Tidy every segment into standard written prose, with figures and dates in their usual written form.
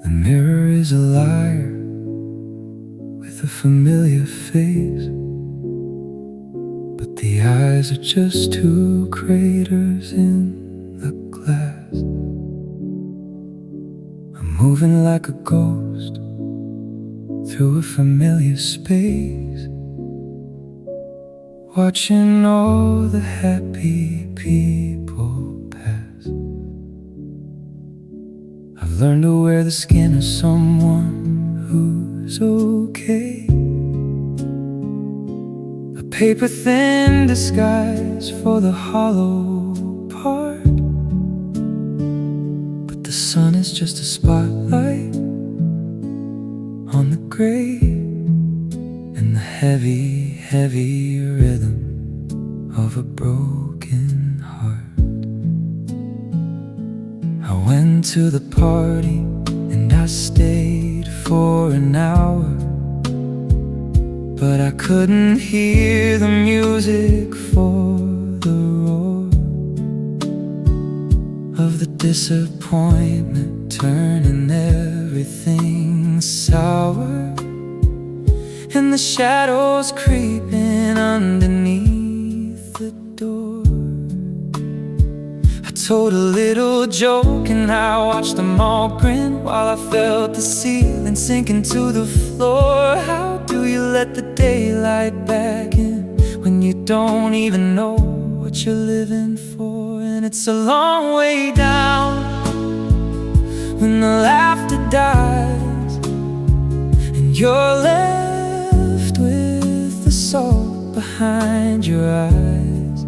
The mirror is a liar with a familiar face, but the eyes are just two craters in the glass. I'm moving like a ghost through a familiar space, watching all the happy people pass. I've learned to wear the skin of someone who's okay, a paper-thin disguise for the hollow part. But the sun is just a spotlight on the gray and the heavy, heavy rhythm of a broken heart. I went to the party and I stayed for an hour, but I couldn't hear the music for the roar of the disappointment turning everything sour, and the shadows creeping underneath the door. I told a little joke and I watched them all grin while I felt the ceiling sinking to the floor. How do you let the daylight back in when you don't even know what you're living for? And it's a long way down when the laughter dies and you're left with the salt behind your eyes.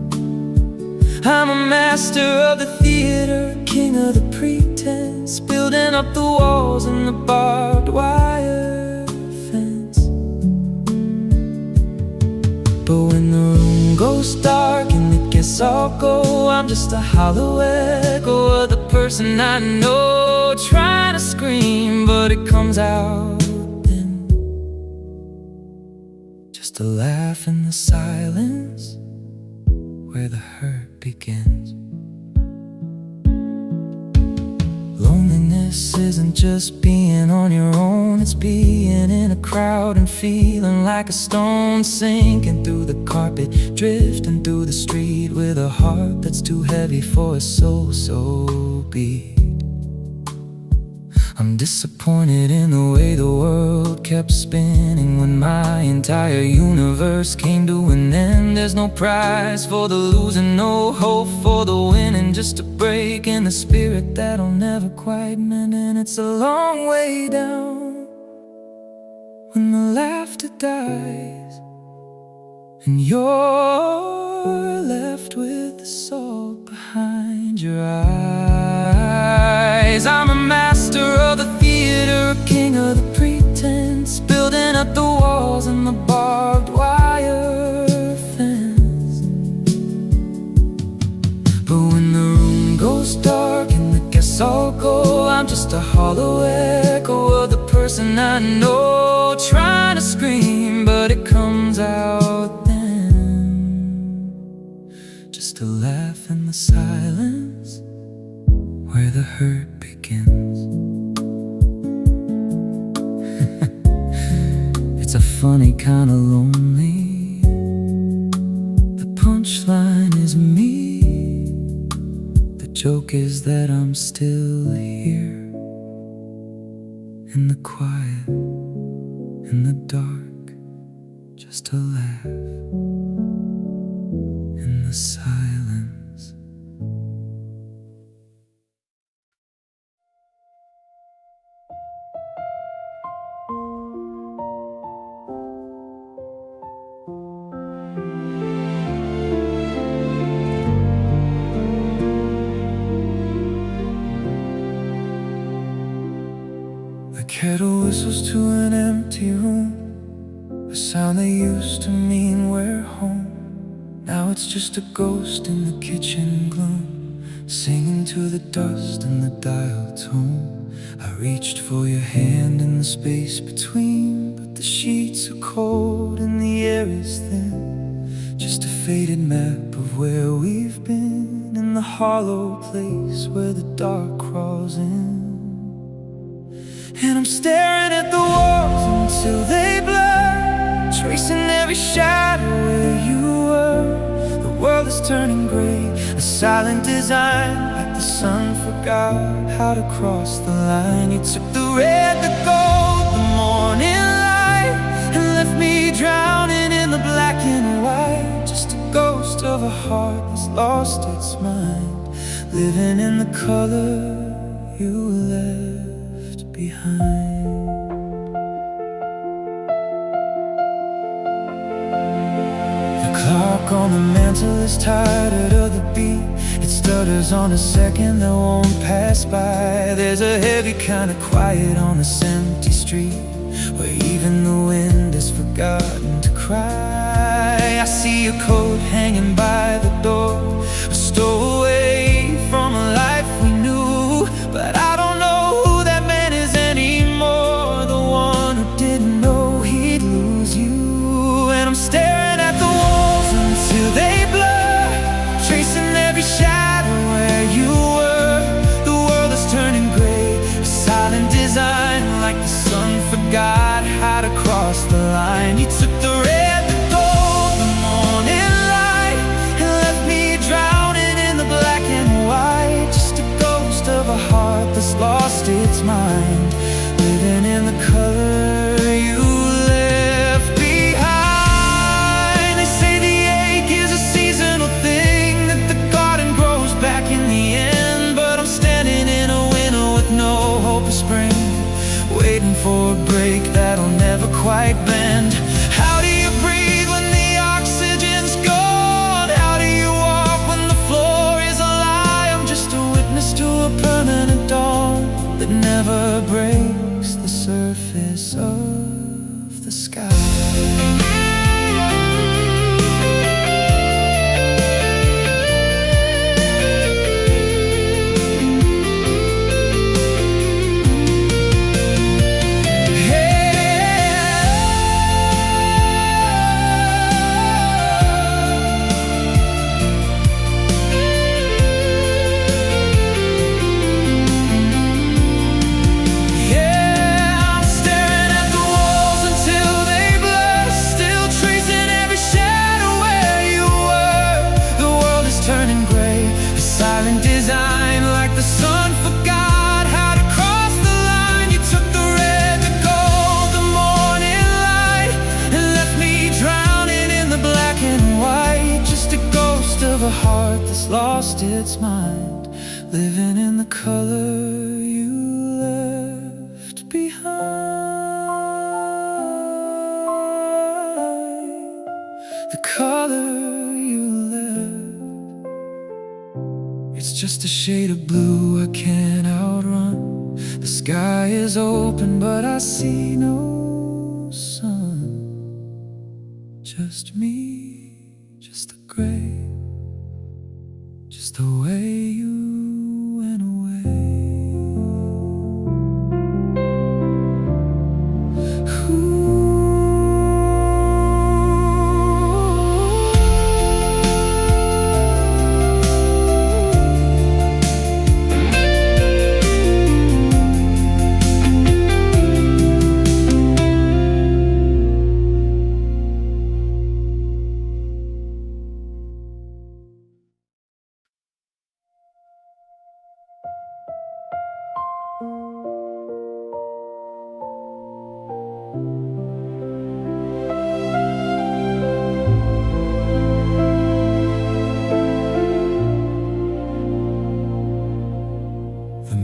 I'm a master of the theater, king of the pretense, building up the walls and the barbed wire fence. But when the room goes dark and it gets all go, I'm just a hollow echo of the person I know, trying to scream, but it comes out then. Just a laugh in the silence where the hurt begins. Loneliness isn't just being on your own, it's being in a crowd and feeling like a stone, sinking through the carpet, drifting through the street with a heart that's too heavy for a soul, so be it. I'm disappointed in the way the world kept spinning when my entire universe came to an end. There's no prize for the losing, no hope for the winning, just a break in the spirit that'll never quite mend. And it's a long way down when the laughter dies and you're left with the salt behind your eyes. I'm a master of the theater, a king of the pretense, building up the walls and the barbed wire fence. But when the room goes dark and the guests all go, I'm just a hollow echo of the person I know, trying to scream, but it comes out then. Just a laugh in the silence where the hurt begins. It's a funny kind of lonely. The punchline is me. The joke is that I'm still here, in the quiet, in the dark, just a laugh in the silence. The kettle whistles to an empty room, a sound that used to mean we're home. Now it's just a ghost in the kitchen gloom, singing to the dust and the dial tone. I reached for your hand in the space between, but the sheets are cold and the air is thin. Just a faded map of where we've been, in the hollow place where the dark crawls in. staring at the walls until they blur, tracing every shadow where you were. The world is turning gray, a silent design, like the sun forgot how to cross the line. You took the red, the gold, the morning light, and left me drowning in the black and white. Just a ghost of a heart that's lost its mind, living in the color you left behind. The clock on the mantle is tired of the beat. It stutters on a second that won't pass by. There's a heavy kind of quiet on this empty street, where even the wind has forgotten to cry. I see your coat hanging by the door, a stowaway from a life we knew. But I don't know who that man is anymore, the one who didn't know he'd lose you. And I'm staring at the walls until they blur, tracing every shadow where you were. The world is turning gray, a silent design, like the sun forgot how to cross the line. You took the red, the gold, the morning light, and left me drowning in the black and white. Just a ghost of a heart that's lost its mind, living in the color you left behind. They say the ache is a seasonal thing, that the garden grows back in the end. But I'm standing in a winter with no hope of spring, waiting for a break that'll never quite bend. How do you breathe when the oxygen's gone? How do you walk when the floor is a lie? I'm just a witness to a permanent dawn that never breaks the surface of the sky. Silent design, like the sun forgot how to cross the line. You took the red, the gold, the morning light, and left me drowning in the black and white. Just a ghost of a heart that's lost its mind, living in the color you left behind. The color you left, it's just a shade of blue I can't outrun. The sky is open but I see no sun. Just me, just the gray, just the way you went away.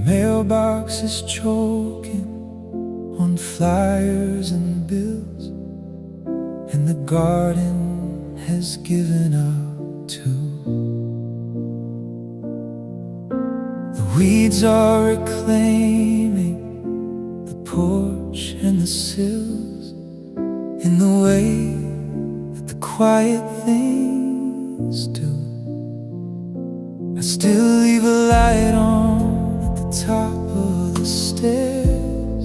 Mailbox is choking on flyers and bills, and the garden has given up too. The weeds are reclaiming the porch and the sills, in the way that the quiet things do. I still leave a light on top of the stairs,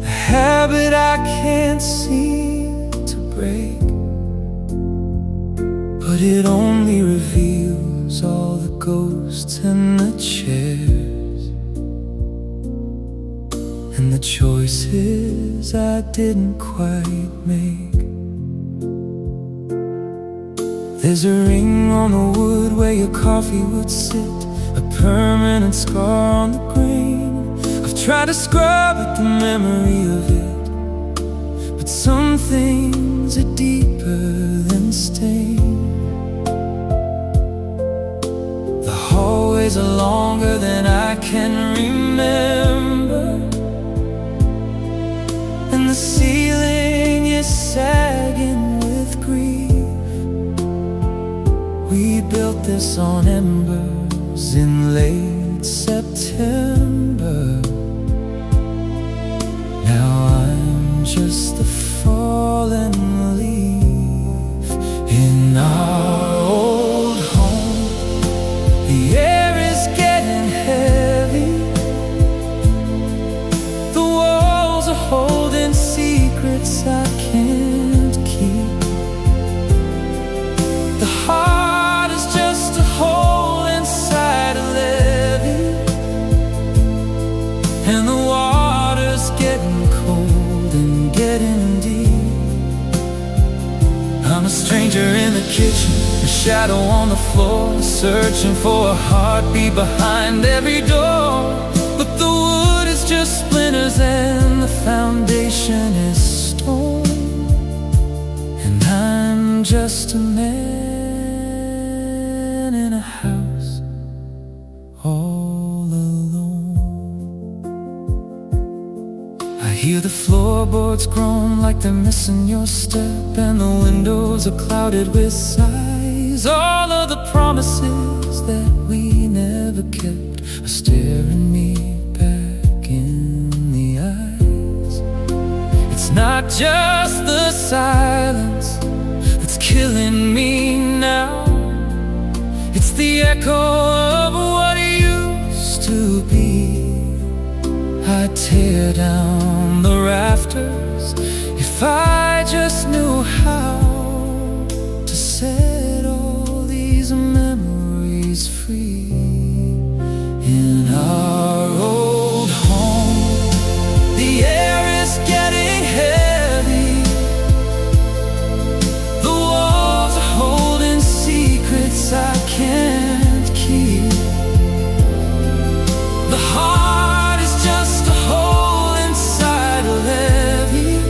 a habit I can't seem to break, but it only reveals all the ghosts in the chairs. and the choices I didn't quite make. There's a ring on the wood where your coffee would sit, a permanent scar on the grain. I've tried to scrub at the memory of it, but some things are deeper than stain. The hallways are longer than I can remember, and the ceiling is sagging with grief. We built this on embers in late September. Now I'm just the fallen leaf in our old home. The air is getting heavy, the walls are holding secrets I can't keep. The heart is just a hole inside a levee, and the water's getting cold and getting deep. I'm a stranger in the kitchen, a shadow on the floor, searching for a heartbeat behind every door. But the wood is just splinters and the foundation is stone, and I'm just a man in a house all alone. I hear the floorboards groan like they're missing your step, and the windows are clouded with sighs. All of the promises that we never kept are staring me back in the eyes. It's not just the silence that's killing me now, it's the echo of what used to be. I'd tear down the rafters if I just knew how to set all these memories free. In our old home, the air is getting heavy, the walls are holding secrets I can't keep. The heart is just a hole inside a levee,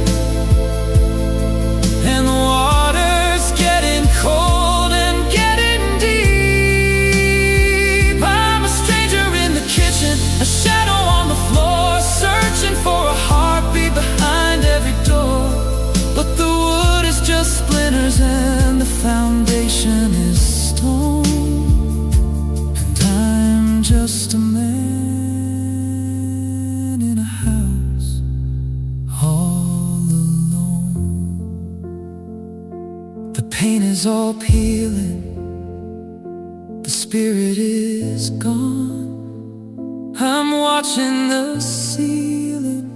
and the water's getting cold and getting deep. I'm a stranger in the kitchen, a shadow on the floor, searching for a heartbeat behind every door. But the wood is just splinters and the foundation is stone, and I'm just a man in a house all alone. The paint is all peeling, the spirit is gone. I'm watching the ceiling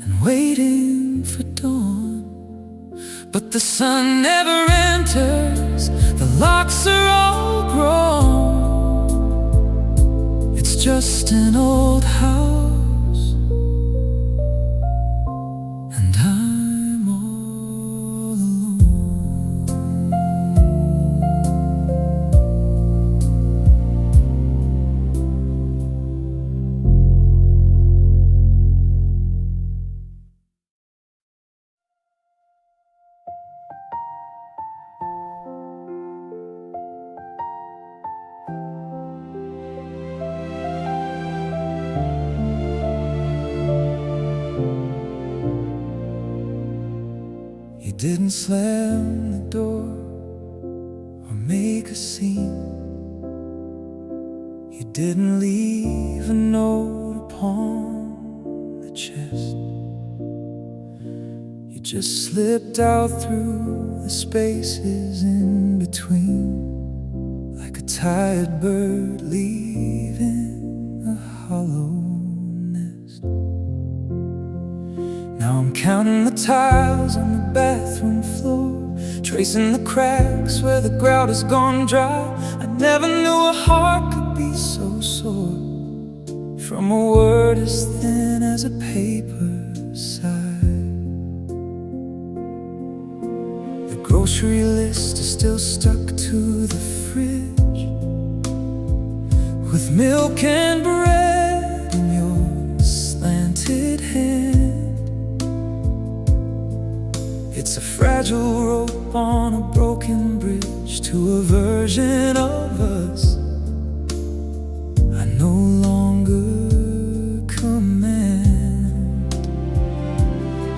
and waiting for dawn, but the sun never enters, the locks are all grown. It's just an old house, and I'm all alone. You didn't slam the door or make a scene. You didn't leave a note upon the chest. You just slipped out through the spaces in between, like a tired bird leaving a hollow nest. Now I'm counting the tiles on the bathroom floor, tracing the cracks where the grout has gone dry. I never knew a heart could be so sore. If from a word as thin as a paper sigh. The grocery list is still stuck to the fridge, with milk and bread in your slanted hand. It's a fragile rope on a broken bridge to a version of us I no longer command.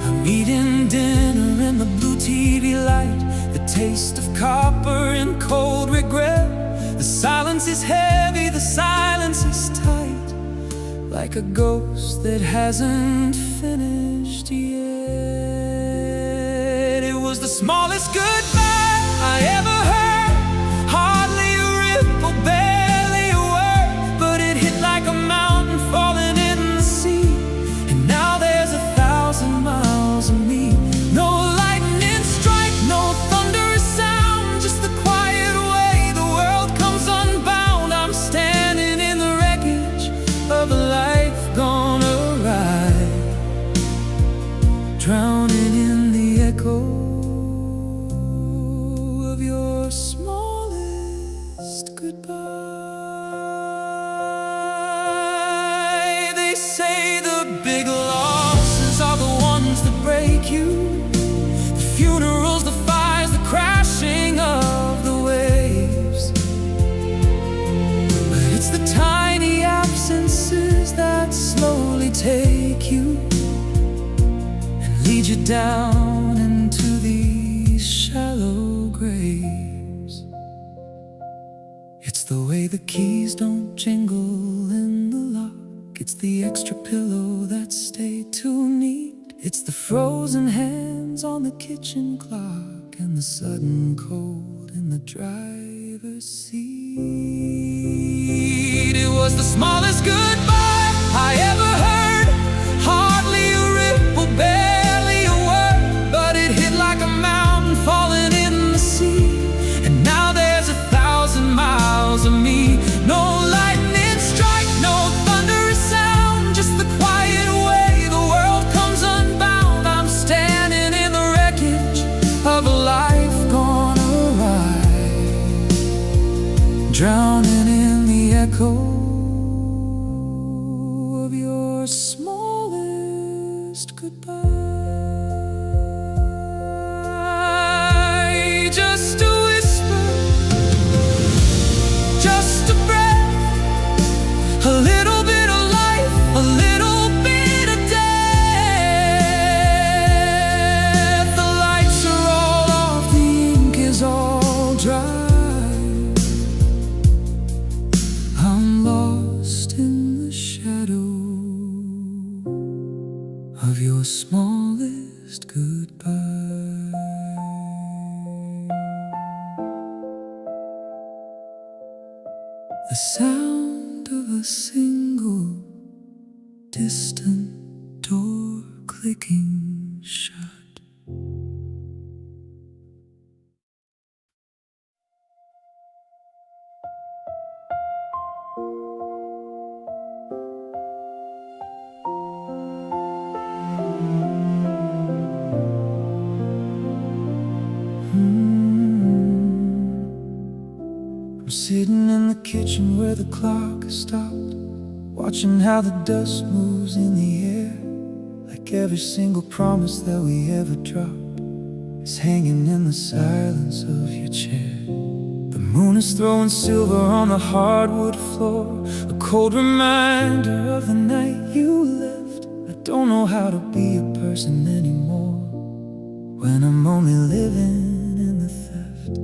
I'm eating dinner in the blue TV light, the taste of copper and cold regret. The silence is heavy, the silence is tight, like a ghost that hasn't finished yet. It was the smallest goodbye I ever heard, hardly a ripple, barely a word, but it hit like a mountain falling in the sea. And now there's 1,000 miles of me. No lightning strike, no thunderous sound, just the quiet way the world comes unbound. I'm standing in the wreckage of a life gone awry, drowning in the echo of your smallest goodbye. They say the big losses are the ones that break you, the funerals, the fires, the crashing of the waves. But it's the tiny absences that slowly take you and lead you down into these shallow graves. It's the way the keys don't jingle in the lock, it's the extra pillow that stayed too neat, it's the frozen hands on the kitchen clock and the sudden cold in the driver's seat. It was the smallest goodbye I ever heard, hardly a ripple, barely a word, but it hit like a mountain falling in the sea. And now there's 1,000 miles of me. No lightning strike, no thunderous sound, just the quiet way the world comes unbound. I'm standing in the wreckage of a life gone awry, drowning in the echo of your smallest goodbye. Just a whisper, just a breath, a little bit of life, a little bit of death. The lights are all off, the ink is all dry. I'm lost in the shadow of your smallest goodbye. The sound of a single distant door clicking shut. I'm sitting in the kitchen where the clock has stopped, watching how the dust moves in the air, like every single promise that we ever dropped is hanging in the silence of your chair. The moon is throwing silver on the hardwood floor, a cold reminder of the night you left. I don't know how to be a person anymore when I'm only living in the theft.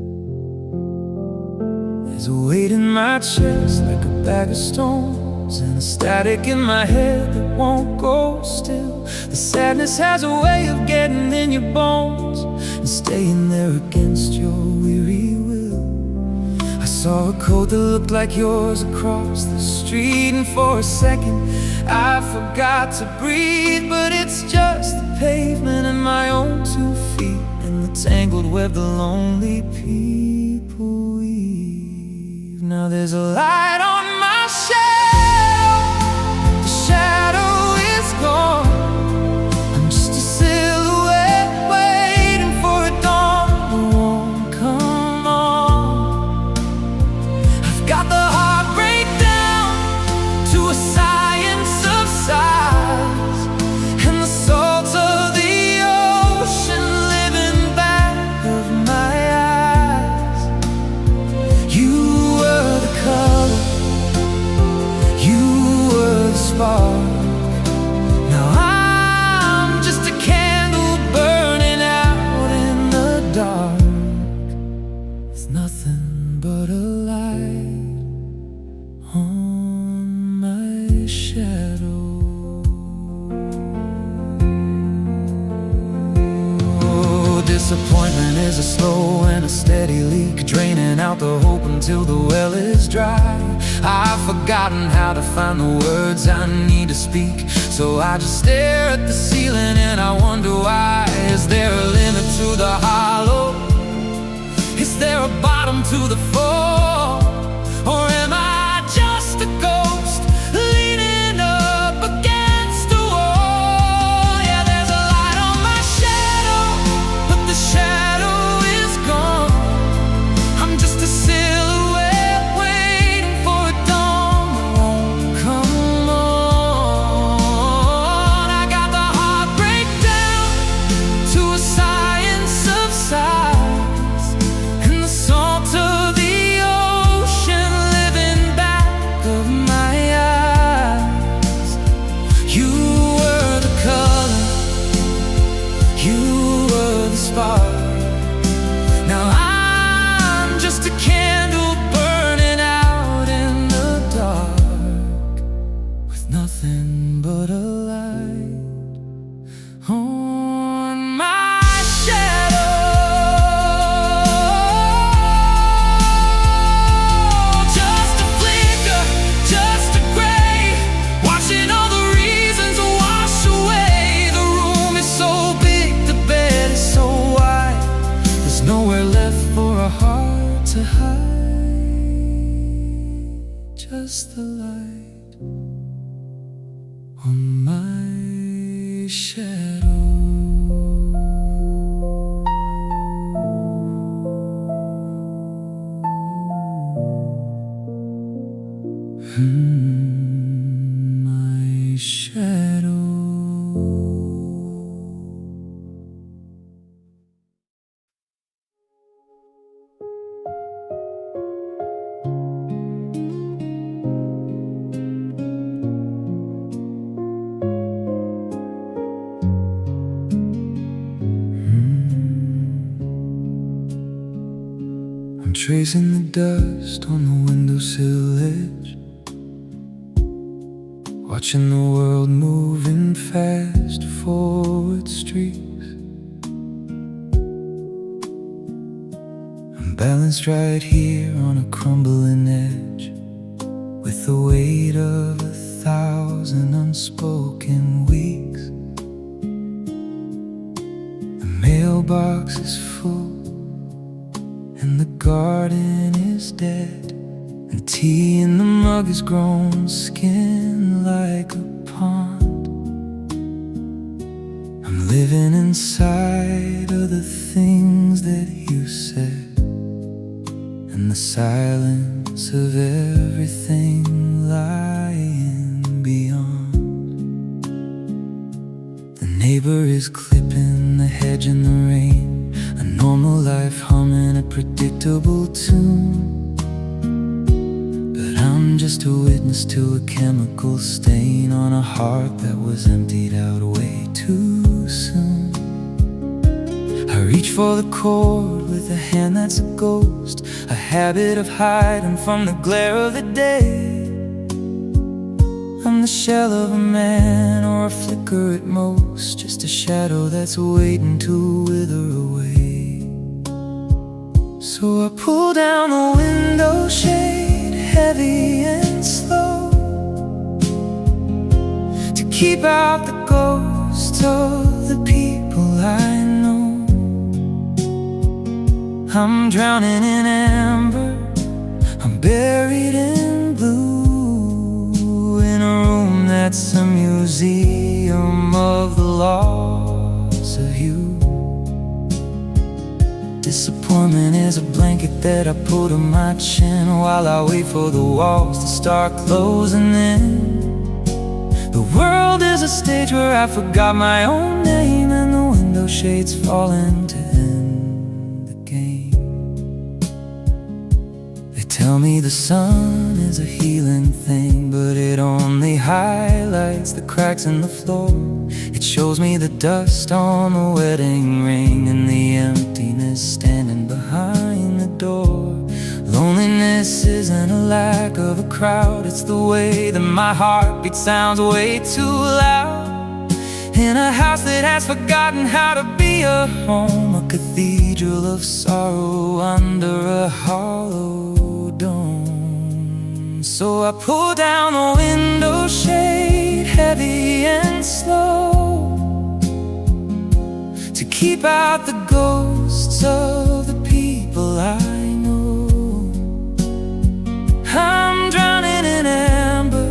There's a weight in my chest like a bag of stones, and a static in my head that won't go still. The sadness has a way of getting in your bones and staying there against your weary will. I saw a coat that looked like yours across the street, and for a second I forgot to breathe. But it's just the pavement and my own 2 feet in the tangled web the lonely people weave. Now there's a light on my shelf, spark. Now I'm just a candle burning out in the dark, with nothing but a light on my shadow. Disappointment is a slow and a steady leak, draining out the hope until the well is dry. I've forgotten how to find the words I need to speak, so I just stare at the ceiling and I wonder why. Is there a limit to the hollow? Is there a bottom to the fall? Or am I just a ghost leaning up against a wall? Yeah, there's a light on my shadow, but the shadow is gone. I'm just a silhouette waiting for a dawn that won't come on. I got the heartbreak down to a science of size, and the salt of the ocean living back of my eyes. You were the color, you were the spark. Now I'm just a candle burning out in the dark, with nothing but a light on my shadow. Just a flicker, just a gray, watching all the reasons wash away. The room is so big, the bed is so wide, there's nowhere left for a heart to hide. Just the light on my shadow. My shadow. I'm tracing the dust on the windowsill edge, watching the world move in fast forward streaks. I'm balanced right here on a crumbling edge, with the weight of 1,000 unspoken weeks. The mailbox is full, and the garden is dead, and tea in the mug has grown skin like a pond. I'm living inside of the things that you said, and the silence of everything lying beyond. The neighbor is clipping the hedge in the rain, a normal life humming a predictable tune. But I'm just a witness to a chemical stain on a heart that was emptied out way too soon. I reach for the cord with a hand that's a ghost, a habit of hiding from the glare of the day. I'm the shell of a man, or a flicker at most, just a shadow that's waiting to wither away. So I pull down the window shade, heavy and slow, to keep out the ghosts of the people I know. I'm drowning in amber, I'm buried in blue, in a room that's a museum of the loss of you. Disappointment is a blanket that I pull to my chin, while I wait for the walls to start closing in. The world is a stage where I forgot my own name, and the window shades falling to end the game. They tell tell me the sun is a healing thing, but it only highlights the cracks in the floor. It shows me the dust on the wedding ring and the emptiness standing behind the door. Loneliness isn't a lack of a crowd, it's the way that my heartbeat sounds way too loud. In a house that has forgotten how to be a home, a cathedral of sorrow under a hollow dome. So I pull down the window shade, heavy and slow, to keep out the ghosts of the people I know. I'm drowning in amber,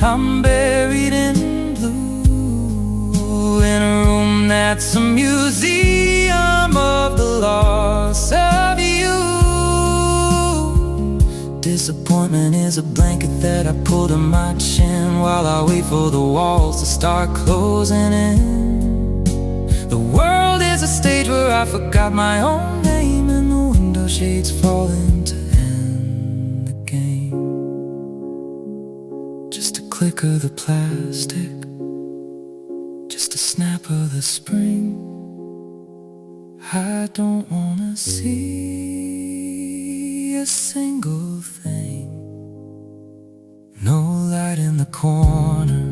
I'm buried in blue, in a room that's a museum of the loss of you. Disappointment is a blanket that I pull to my chin while I wait for the walls to start closing in. The world is a stage where I forgot my own name, and the window shades falling to end the game. Just a click of the plastic, just a snap of the spring. I don't wanna see a single thing. No light in the corner,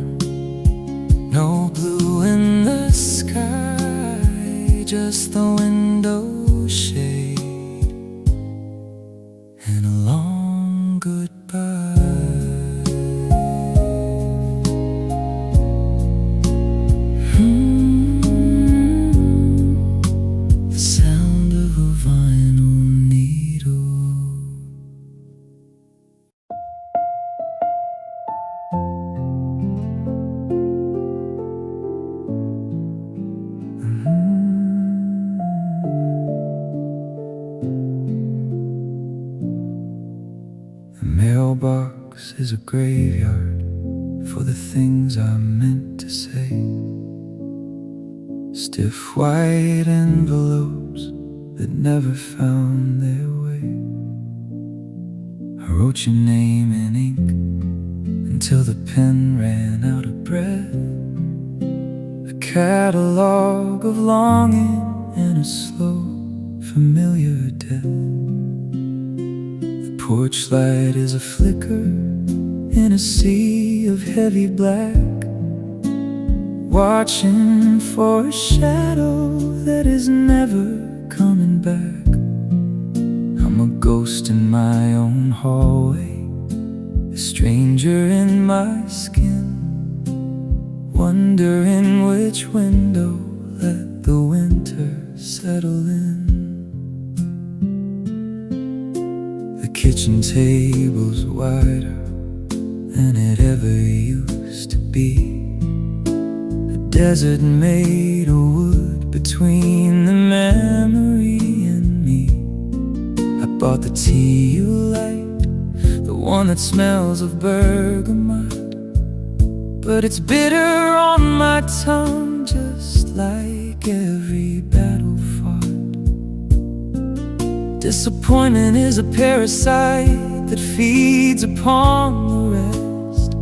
no blue in the sky, just the window shade and a long goodbye. The sound of a vinyl needle. The mailbox is a graveyard for the things I meant to say. Stiff white envelopes that never found their way. I wrote your name in ink until the pen ran out of breath. A catalog of longing and a slow, familiar death. The porch light is a flicker in a sea of heavy black, watching for a shadow that is never coming back. I'm a ghost in my own hallway, a stranger in my skin, wondering which window let the winter settle in. The kitchen table's wider than it ever used to be. Desert made of wood between the memory and me. I bought the tea you like, the one that smells of bergamot, but it's bitter on my tongue, just like every battle fought. Disappointment is a parasite that feeds upon the rest.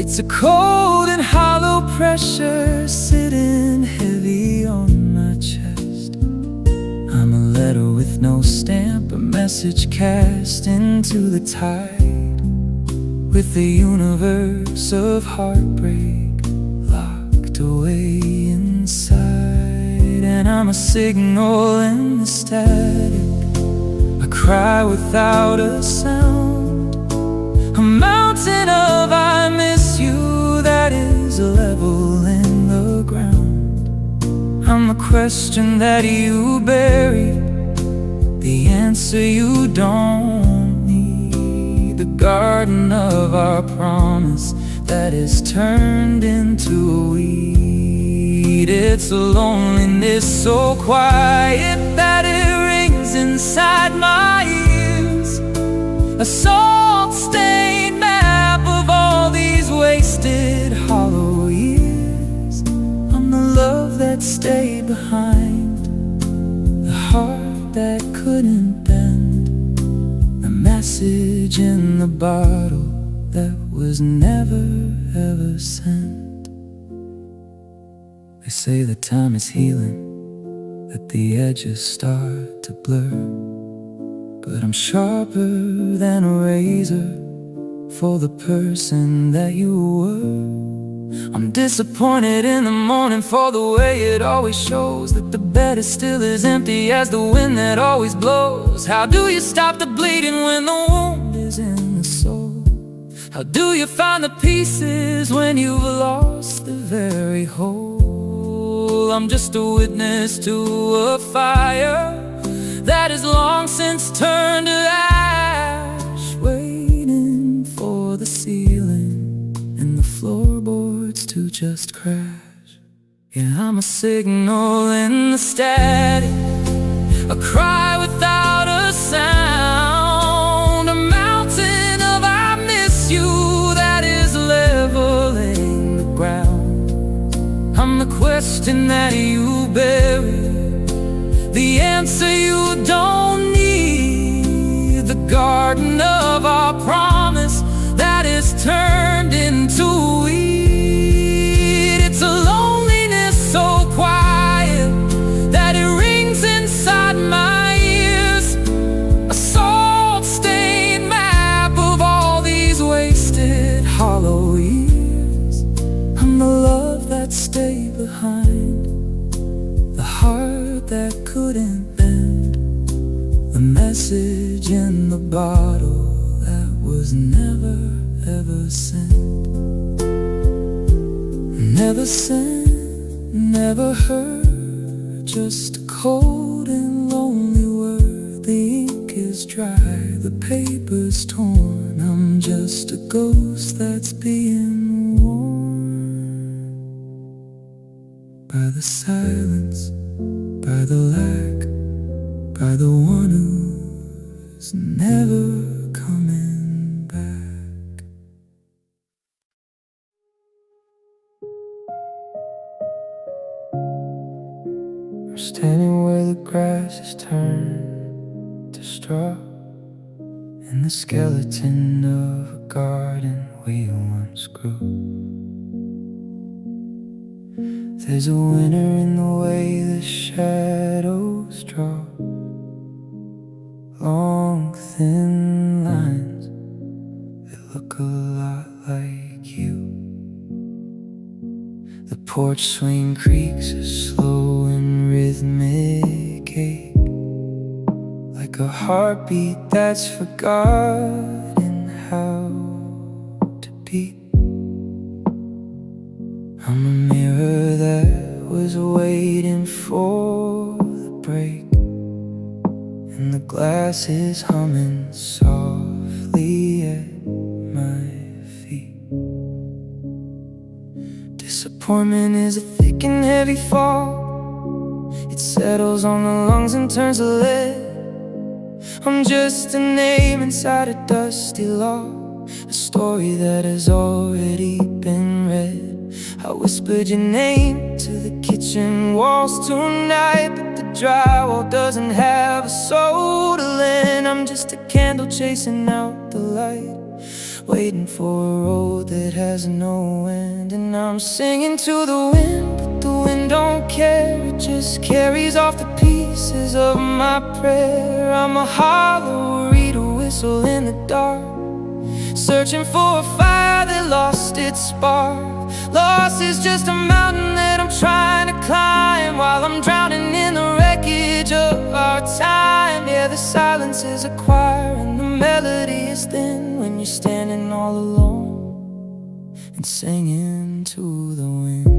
It's a cold and hollow pressure sitting heavy on my chest. I'm a letter with no stamp, a message cast into the tide, with the universe of heartbreak locked away inside. And I'm a signal in the static, a cry without a sound, a mountain of I miss you that is level in the ground. I'm the question that you buried, the answer you don't need, the garden of our promise that is turned into a weed. It's a loneliness so quiet that it rings inside my ears, a salt-stained map of all these wasted hollow years. I'm the love that stayed behind, the heart that couldn't bend, the massive message in the bottle that was never ever sent. They say that time is healing, that the edges start to blur, but I'm sharper than a razor for the person that you were. I'm disappointed in the morning for the way it always shows that the bed is still as empty as the wind that always blows. How do you stop the bleeding when the wound is in the soul? How do you find the pieces when you've lost the very whole? I'm just a witness to a fire that has long since turned to ash, waiting for the ceiling and the floorboards to just crash. Yeah, I'm a signal in the static, a cry without a sound, a mountain of I miss you that is leveling the ground. I'm the question that you bury, the answer you don't need, the garden of our promise that is turned into weed. It's a loneliness so quiet that it rings inside my ears, a salt-stained map of all these wasted hollow years. I'm the love that stayed behind, the heart that couldn't bend, the message in the bottle that was never ever sent. Never sent, never heard, just a cold and lonely word. The ink is dry, the paper's torn, I'm just a ghost that's being worn by the silence, by the lack, by the one who's never coming back. I'm standing where the grass is turned to straw, in the skeleton of a garden we once grew. There's a winter in the way the shadows draw, long thin lines that look a lot like you. The porch swing creaks a slow and rhythmic ache, like a heartbeat that's forgotten how to beat. I'm a mirror that was waiting for the break, and the glass is humming softly at my feet. Disappointment is a thick and heavy fog, it settles on the lungs and turns to lead. I'm just a name inside a dusty log, a story that has already been read. I whispered your name to the kitchen walls tonight, but the drywall doesn't have a soul to lend. I'm just a candle chasing out the light, waiting for a road that has no end. And I'm singing to the wind, but the wind don't care, it just carries off the pieces of my prayer. I'm a hollow reed, a whistle in the dark, searching for a fire that lost its spark. Loss is just a mountain that I'm trying to climb, while I'm drowning in the wreckage of our time. Yeah, the silence is a choir and the melody is thin when you're standing all alone and singing to the wind.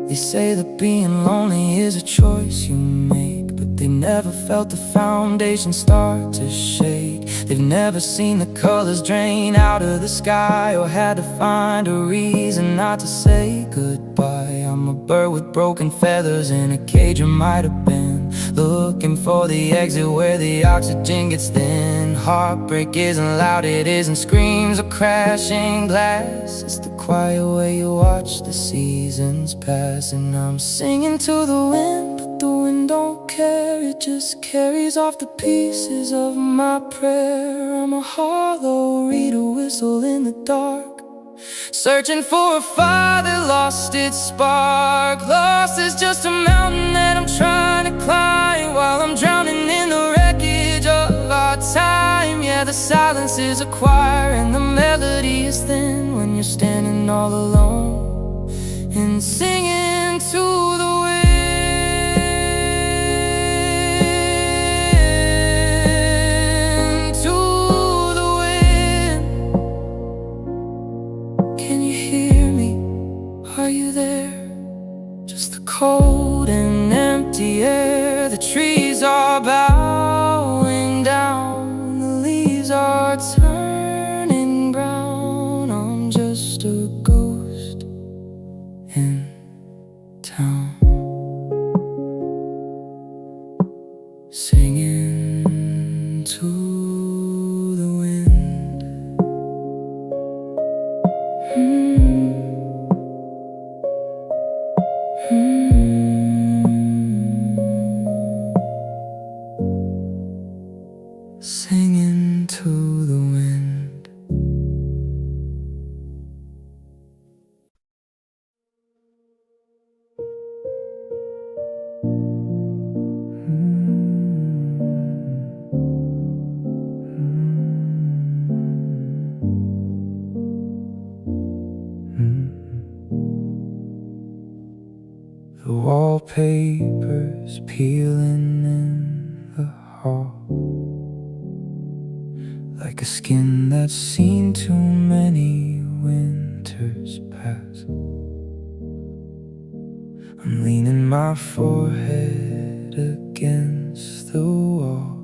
They say that being lonely is a choice you make, but they never felt the foundation start to shake. They've never seen the colors drain out of the sky, or had to find a reason not to say goodbye. I'm a bird with broken feathers in a cage I might have been, looking for the exit where the oxygen gets thin. Heartbreak isn't loud, it isn't screams or crashing glass, it's the quiet way you watch the seasons pass. And I'm singing to the wind, but the wind don't don't care, it just carries off the pieces of my prayer. I'm a hollow reed, a whistle in the dark, searching for a fire that lost its spark. Lost is just a mountain that I'm trying to climb, while I'm drowning in the wreckage of our time. Yeah, the silence is a choir and the melody is thin when you're standing all alone and singing to the wind, to the wind. Can you hear me? Are you there? Just the cold and empty air. The trees are bowing down, the leaves are turning brown. I'm just a ghost in town, singing to the wind. Singing to the wind. The wallpaper's peeling in the hall, like a skin that's seen too many winters pass. I'm leaning my forehead against the wall,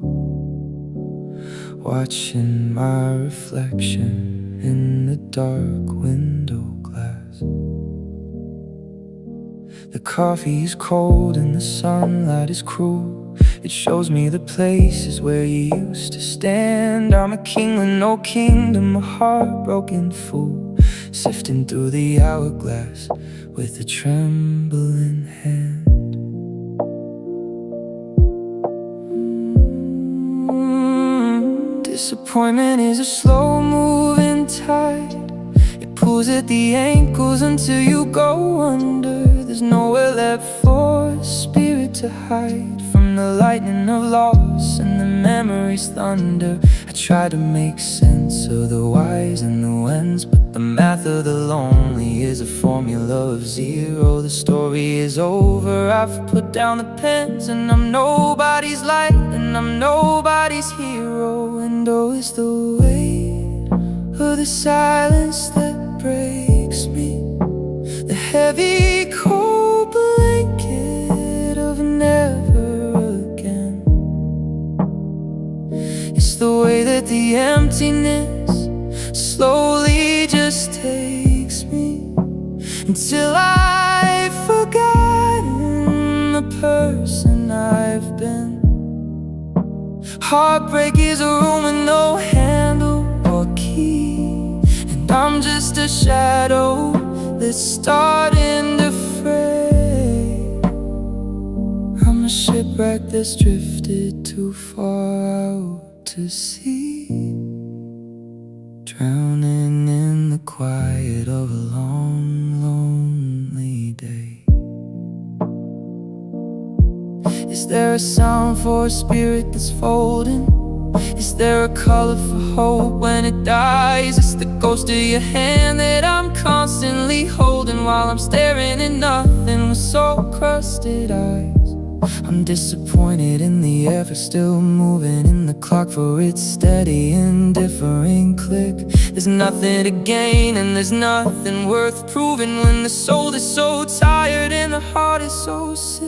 watching my reflection in the dark window glass. The coffee's cold and the sunlight is cruel. It shows me the places where you used to stand. I'm a king with no kingdom, a heartbroken fool, sifting through the hourglass with a trembling hand. Disappointment is a slow-moving tide. It pulls at the ankles until you go under. There's nowhere left for a spirit to hide from the lightning of loss and the memory's thunder. I try to make sense of the whys and the whens, but the math of the lonely is a formula of zero. The story is over, I've put down the pens, and I'm nobody's light and I'm nobody's hero. And oh, it's the weight of the silence that breaks me, the heavy cold blanket of never again. It's the way that the emptiness slowly just takes me, until I've forgotten the person I've been. Heartbreak is a room with no handle or key, and I'm just a shadow that's starting to fray. I'm a shipwreck that's drifted too far out to sea, drowning in the quiet of a long, lonely day. Is there a sound for a spirit that's folding? Is there a color for hope when it dies? It's the ghost of your hand that I'm constantly holding, while I'm staring at nothing with soul-crusted eyes. I'm disappointed in the effort, still moving in the clock for its steady, indifferent click. There's nothing to gain and there's nothing worth proving when the soul is so tired and the heart is so sick.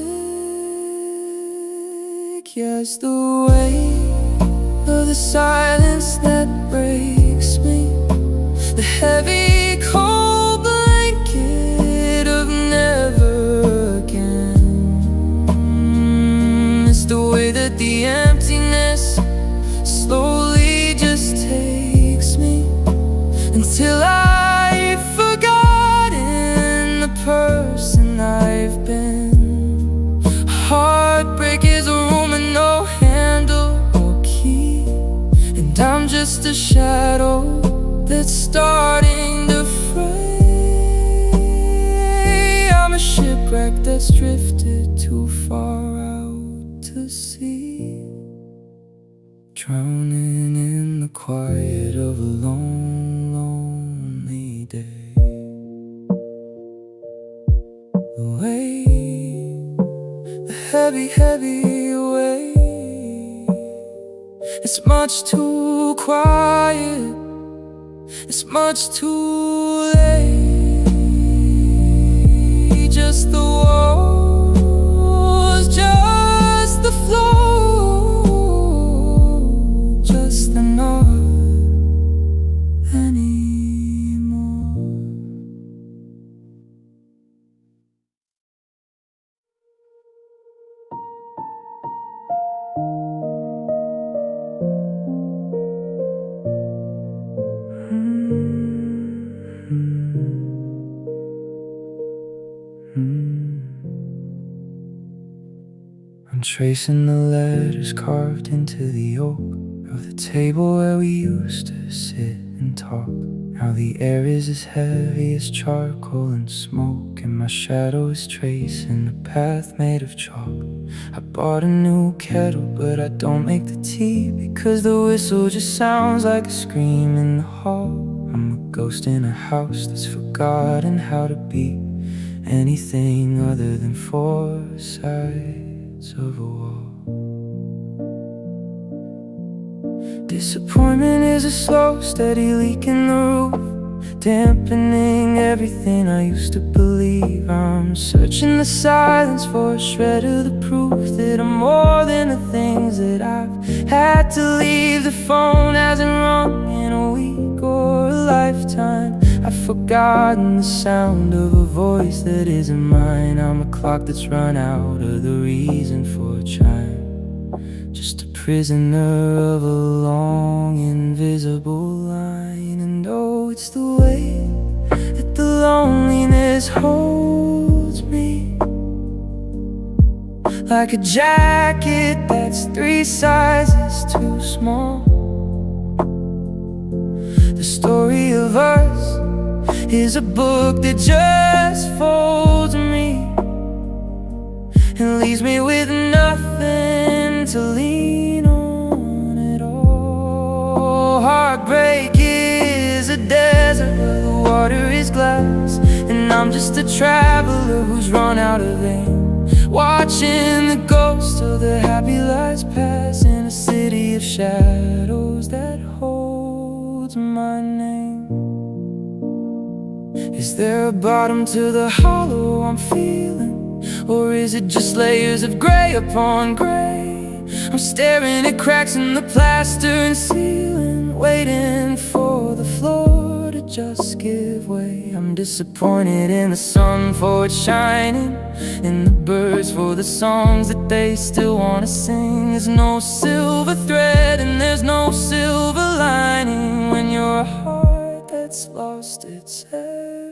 Yes, the weight of the silence that breaks me, the heavy cold blanket of never again. It's the way that the emptiness slowly just takes me, until I've forgotten the person I've been. Heartbreak is shadow that's starting to fray. I'm a shipwreck that's drifted too far out to sea, drowning in the quiet of a lonely day. The weight, the heavy, heavy weight, it's much too quiet, it's much too late. Just the walls, just the flow, just the not anymore. I'm tracing the letters carved into the oak of the table where we used to sit and talk. Now the air is as heavy as charcoal and smoke, and my shadow is tracing a path made of chalk. I bought a new kettle, but I don't make the tea, because the whistle just sounds like a scream in the hall. I'm a ghost in a house that's forgotten how to be anything other than four sides of a wall. Disappointment is a slow, steady leak in the roof, dampening everything I used to believe. I'm searching the silence for a shred of the proof that I'm more than the things that I've had to leave. The phone hasn't rung in a week or a lifetime. I've forgotten the sound of a voice that isn't mine. I'm a clock that's run out of the reason for a chime, just a prisoner of a long invisible line. And oh, it's the way that the loneliness holds me, like a jacket that's 3 sizes too small. The story of us is a book that just folds me and leaves me with nothing to lean on at all. Heartbreak is a desert where the water is glass, and I'm just a traveler who's run out of aim, watching the ghosts of the happy lives pass in a city of shadows that holds my name. Is there a bottom to the hollow I'm feeling, or is it just layers of gray upon gray? I'm staring at cracks in the plaster and ceiling, waiting for the floor to just give way. I'm disappointed in the sun for its shining, in the birds for the songs that they still want to sing. There's no silver thread and there's no silver lining when you're a heart that's lost its everything.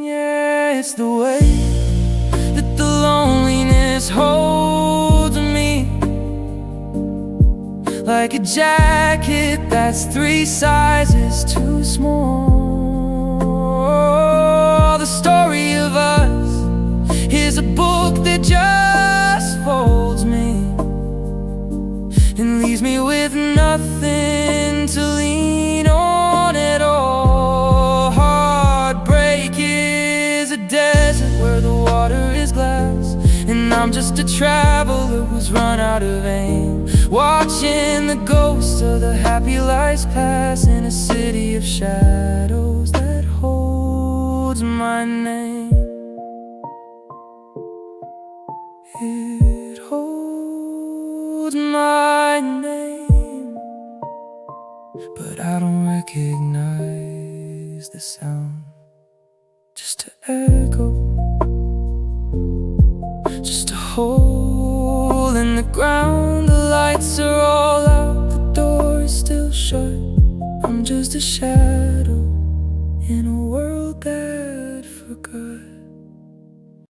Yeah, it's the way that the loneliness holds me, like a jacket that's 3 sizes too small. The story of us is a book that just folds me and leaves me with nothing to lean on at all. Heartbreak is a desert where the water is glass, and I'm just a traveler who's run out of aim, watching the ghosts of the happy lives pass in a city of shadows that holds my name. It holds my name, but I don't recognize the sound. Just an echo, just a hole in the ground. The lights are all out, the door is still shut. I'm just a shadow in a world that forgot.